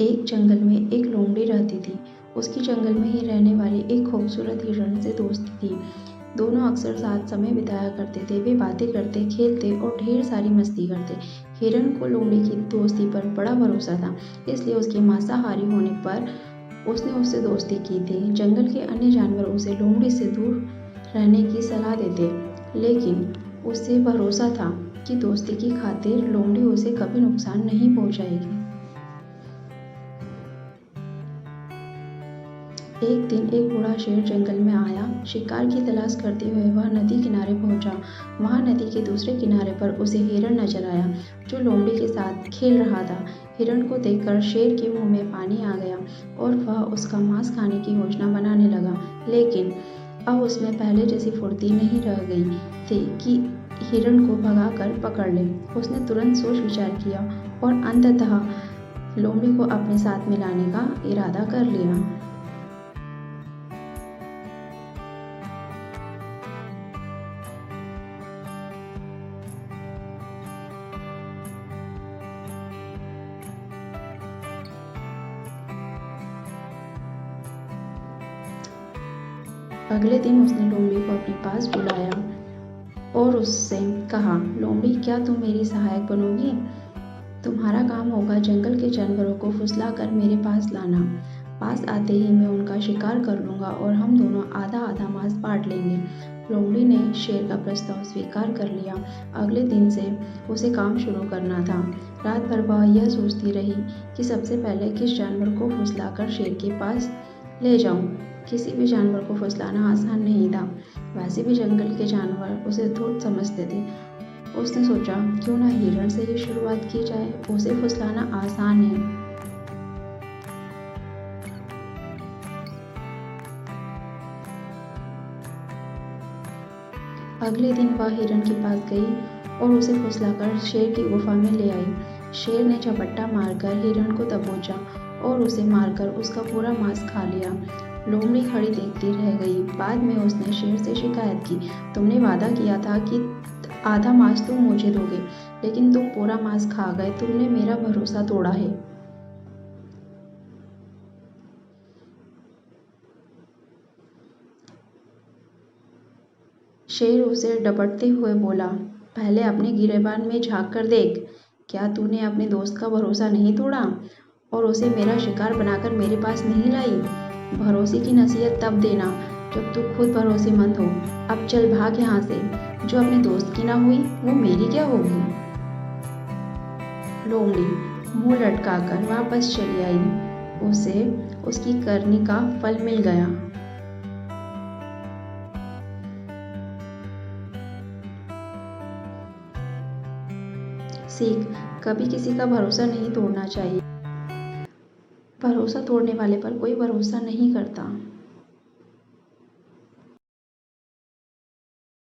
एक जंगल में एक लोमड़ी रहती थी। उसकी जंगल में ही रहने वाली एक खूबसूरत हिरण से दोस्ती थी। दोनों अक्सर साथ समय बिताया करते थे। वे बातें करते, खेलते और ढेर सारी मस्ती करते। हिरण को लोमड़ी की दोस्ती पर बड़ा भरोसा था, इसलिए उसके मांसाहारी होने पर उसने उससे दोस्ती की थी। जंगल के अन्य जानवर उसे लोमड़ी से दूर रहने की सलाह देते, लेकिन उसे भरोसा था कि दोस्ती की खातिर लोमड़ी उसे कभी नुकसान नहीं पहुंचाएगी। एक दिन एक बूढ़ा शेर जंगल में आया। शिकार की तलाश करते हुए वह नदी किनारे पहुंचा। वहां नदी के दूसरे किनारे पर उसे हिरण नजर आया, जो लोमड़ी के साथ खेल रहा था। हिरण को देखकर शेर के मुंह में पानी आ गया और वह उसका मांस खाने की योजना बनाने लगा। लेकिन अब उसमें पहले जैसी फुर्ती नहीं रह गई थी कि हिरण को भगाकर पकड़ ले। उसने तुरंत सोच विचार किया और अंततः लोमड़ी को अपने साथ मिलाने का इरादा कर लिया। अगले दिन उसने लोमड़ी को अपने पास बुलाया और उससे कहा, लोमड़ी, क्या तुम मेरी सहायक बनोगी? तुम्हारा काम होगा जंगल के जानवरों को फुसलाकर मेरे पास लाना। पास आते ही मैं उनका शिकार कर लूंगा और हम दोनों आधा आधा मांस बांट लेंगे। लोमड़ी ने शेर का प्रस्ताव स्वीकार कर लिया। अगले दिन से उसे काम शुरू करना था। रात भर वह यह सोचती रही कि सबसे पहले किस जानवर को फुसलाकर शेर के पास ले जाऊं। किसी भी जानवर को फुसलाना आसान नहीं था। वैसे भी जंगल के जानवर उसे धूर्त समझते थे। उसने सोचा, क्यों ना हिरण से ही शुरुआत की जाए, उसे फुसलाना आसान है। अगले दिन वह हिरण के पास गई और उसे फुसलाकर शेर की गुफा में ले आई। शेर ने झपट्टा मारकर हिरण को दबोचा और उसे मारकर उसका पूरा मांस खा लिया। लोमड़ी खड़ी देखती रह गई। बाद में उसने शेर से शिकायत की, तुमने वादा किया था कि आधा मांस तुम मुझे दोगे, लेकिन तुम पूरा मांस खा गए। तुमने मेरा भरोसा तोड़ा है। शेर उसे डपटते हुए बोला, पहले अपने गिरेबान में झांक कर देख। क्या तूने अपने दोस्त का भरोसा नहीं तोड़ा और उसे मेरा शिकार बनाकर मेरे पास नहीं लाई? भरोसे की नसीहत तब देना जब तू खुद भरोसेमंद हो। अब चल भाग यहाँ से। जो अपने दोस्त की ना हुई वो मेरी क्या होगी? लोमड़ी मुंह लटकाकर वापस चली आई। उसे उसकी करनी का फल मिल गया। सीख, कभी किसी का भरोसा नहीं तोड़ना चाहिए। भरोसा तोड़ने वाले पर कोई भरोसा नहीं करता।